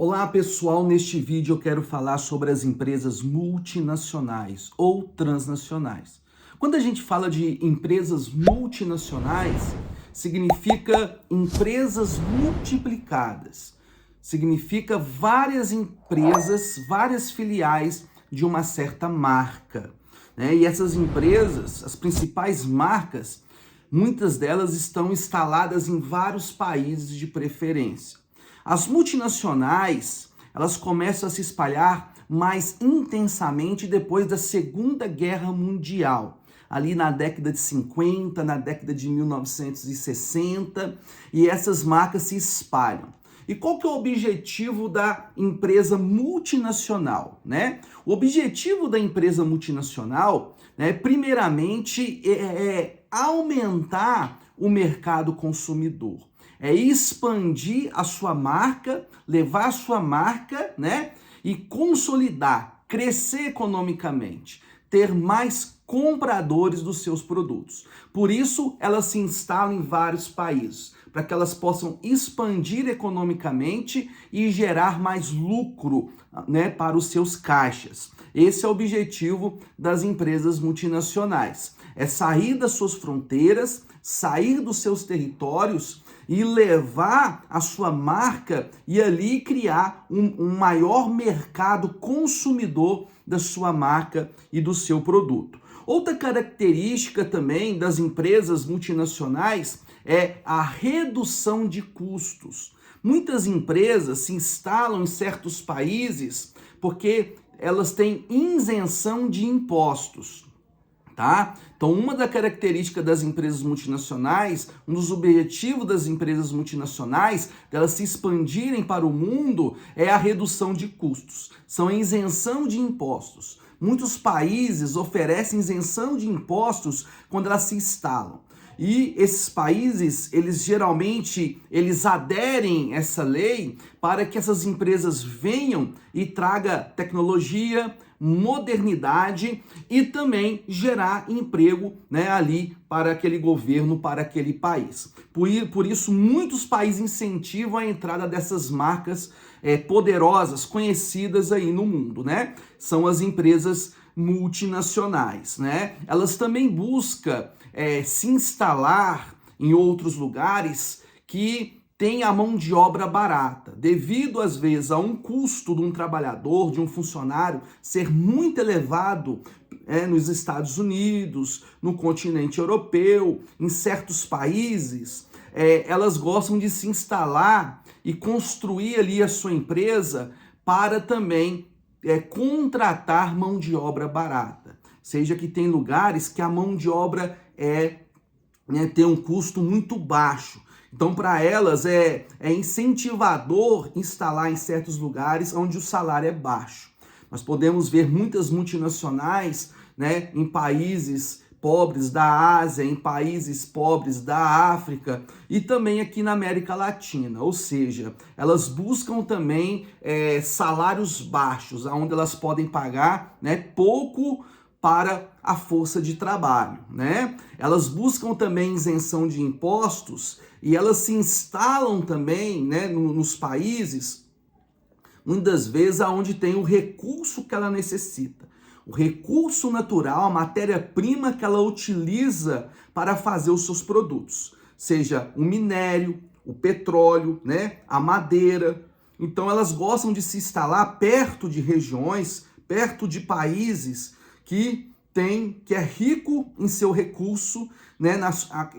Olá pessoal, neste vídeo eu quero falar sobre as empresas multinacionais ou transnacionais. Quando a gente fala de empresas multinacionais, significa empresas multiplicadas. Significa várias empresas, várias filiais de uma certa marca, né? E essas empresas, as principais marcas, muitas delas estão instaladas em vários países de preferência. As multinacionais, elas começam a se espalhar mais intensamente depois da Segunda Guerra Mundial, ali na década de 50, na década de 1960, e essas marcas se espalham. E qual que é o objetivo da empresa multinacional, né? O objetivo da empresa multinacional, né, primeiramente, é aumentar o mercado consumidor. É expandir a sua marca, levar a sua marca, né? E consolidar, crescer economicamente, ter mais compradores dos seus produtos. Por isso, elas se instalam em vários países, para que elas possam expandir economicamente e gerar mais lucro, né, para os seus caixas. Esse é o objetivo das empresas multinacionais. É sair das suas fronteiras, sair dos seus territórios e levar a sua marca e ali criar um maior mercado consumidor da sua marca e do seu produto. Outra característica também das empresas multinacionais é a redução de custos. Muitas empresas se instalam em certos países porque elas têm isenção de impostos. Tá? Então, uma das características das empresas multinacionais, um dos objetivos das empresas multinacionais, delas se expandirem para o mundo, é a redução de custos, são a isenção de impostos. Muitos países oferecem isenção de impostos quando elas se instalam. E esses países, eles aderem a essa lei para que essas empresas venham e tragam tecnologia, modernidade e também gerar emprego, né, ali para aquele governo, para aquele país. Por isso, muitos países incentivam a entrada dessas marcas poderosas, conhecidas aí no mundo, né? São as empresas multinacionais, né? Elas também buscam se instalar em outros lugares que tem a mão de obra barata, devido às vezes a um custo de um trabalhador, de um funcionário ser muito elevado nos Estados Unidos, no continente europeu, em certos países, elas gostam de se instalar e construir ali a sua empresa para também contratar mão de obra barata. Seja que tem lugares que a mão de obra tem um custo muito baixo. Então, para elas, é incentivador instalar em certos lugares onde o salário é baixo. Nós podemos ver muitas multinacionais, né, em países pobres da Ásia, em países pobres da África e também aqui na América Latina. Ou seja, elas buscam também salários baixos, onde elas podem pagar, né, pouco para a força de trabalho, né? Elas buscam também isenção de impostos e elas se instalam também, né, nos países, muitas vezes aonde tem o recurso que ela necessita. O recurso natural, a matéria-prima que ela utiliza para fazer os seus produtos, seja o minério, o petróleo, né, a madeira. Então elas gostam de se instalar perto de regiões, perto de países que é rico em seu recurso, né,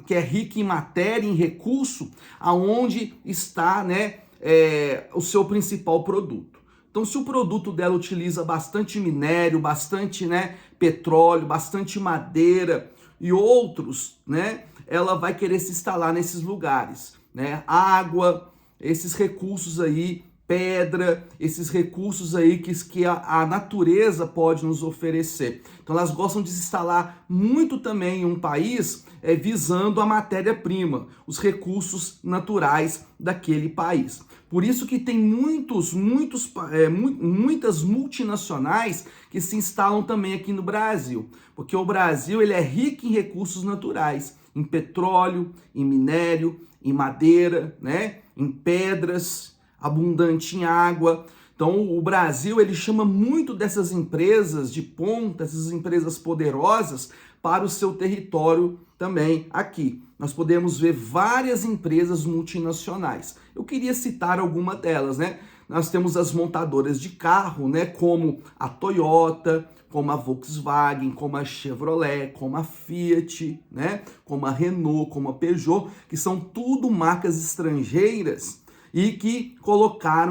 que é rico em matéria, em recurso, aonde está, né, o seu principal produto. Então, se o produto dela utiliza bastante minério, bastante, né, petróleo, bastante madeira e outros, né, ela vai querer se instalar nesses lugares, né? Água, esses recursos aí, pedra, esses recursos aí que a natureza pode nos oferecer. Então elas gostam de se instalar muito também em um país visando a matéria-prima, os recursos naturais daquele país. Por isso que tem muitas multinacionais que se instalam também aqui no Brasil, porque o Brasil ele é rico em recursos naturais, em petróleo, em minério, em madeira, né, em pedras, abundante em água. Então, o Brasil, ele chama muito dessas empresas de ponta, essas empresas poderosas, para o seu território também aqui. Nós podemos ver várias empresas multinacionais. Eu queria citar alguma delas, né? Nós temos as montadoras de carro, né? Como a Toyota, como a Volkswagen, como a Chevrolet, como a Fiat, né? Como a Renault, como a Peugeot, que são tudo marcas estrangeiras e que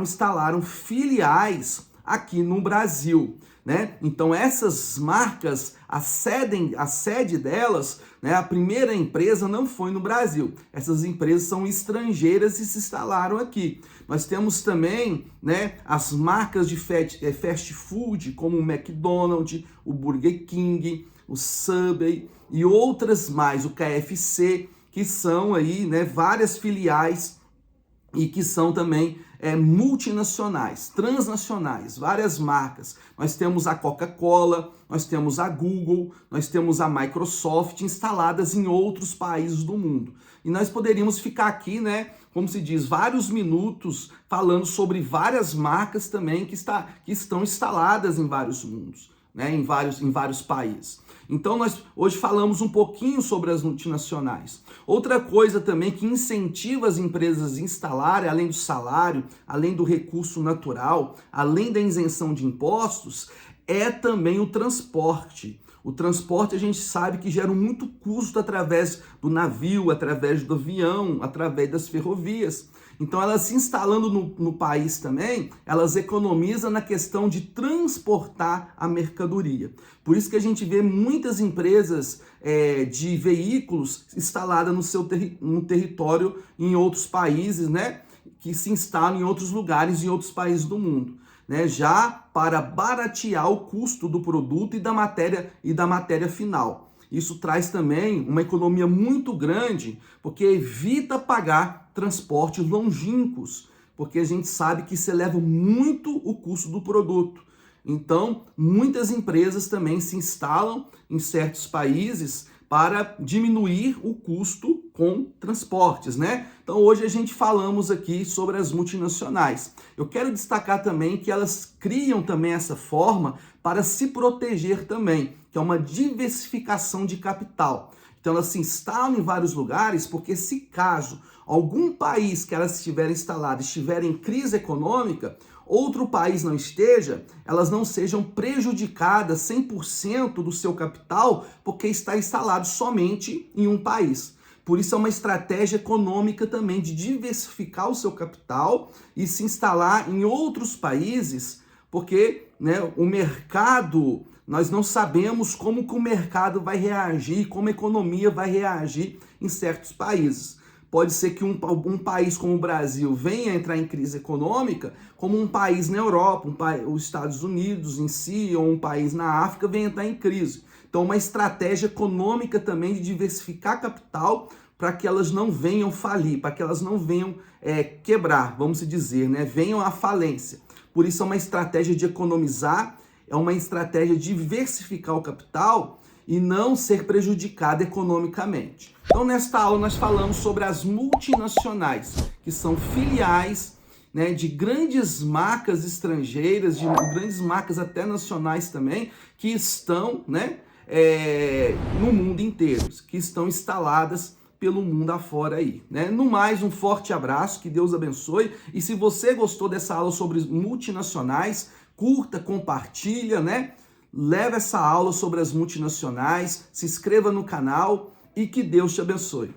instalaram filiais aqui no Brasil, né? Então essas marcas, a sede delas, né, a primeira empresa não foi no Brasil. Essas empresas são estrangeiras e se instalaram aqui. Nós temos também, né, as marcas de fast food, como o McDonald's, o Burger King, o Subway e outras mais, o KFC, que são aí, né, várias filiais e que são também multinacionais, transnacionais, várias marcas. Nós temos a Coca-Cola, nós temos a Google, nós temos a Microsoft instaladas em outros países do mundo. E nós poderíamos ficar aqui, né, como se diz, vários minutos falando sobre várias marcas também que estão instaladas em vários mundos, né, em vários países. Então, nós hoje falamos um pouquinho sobre as multinacionais. Outra coisa também que incentiva as empresas a instalarem, além do salário, além do recurso natural, além da isenção de impostos, é também o transporte. O transporte a gente sabe que gera muito custo através do navio, através do avião, através das ferrovias. Então, elas se instalando no país também, elas economizam na questão de transportar a mercadoria. Por isso que a gente vê muitas empresas de veículos instaladas no território em outros países, né? Que se instalam em outros lugares, em outros países do mundo, né? Já para baratear o custo do produto e da matéria final. Isso traz também uma economia muito grande, porque evita pagar transportes longínquos, porque a gente sabe que isso eleva muito o custo do produto. Então, muitas empresas também se instalam em certos países para diminuir o custo com transportes, né? Então, hoje a gente falamos aqui sobre as multinacionais. Eu quero destacar também que elas criam também essa forma para se proteger também, que é uma diversificação de capital. Então, elas se instalam em vários lugares, porque se caso algum país que elas estiverem instaladas estiver em crise econômica, outro país não esteja, elas não sejam prejudicadas 100% do seu capital, porque está instalado somente em um país. Por isso é uma estratégia econômica também de diversificar o seu capital e se instalar em outros países, porque, né, o mercado, nós não sabemos como que o mercado vai reagir, como a economia vai reagir em certos países. Pode ser que um país como o Brasil venha a entrar em crise econômica, como um país na Europa, os Estados Unidos em si, ou um país na África venha a entrar em crise. Então, uma estratégia econômica também de diversificar capital para que elas não venham falir, para que elas não venham quebrar, vamos dizer, né? Venham à falência. Por isso, é uma estratégia de economizar, é uma estratégia de diversificar o capital e não ser prejudicado economicamente. Então, nesta aula, nós falamos sobre as multinacionais, que são filiais, né, de grandes marcas estrangeiras, de grandes marcas até nacionais também, que estão, né, no mundo inteiro, que estão instaladas pelo mundo afora aí, né? No mais, um forte abraço, que Deus abençoe. E se você gostou dessa aula sobre multinacionais, curta, compartilha, né? Leve essa aula sobre as multinacionais, se inscreva no canal e que Deus te abençoe.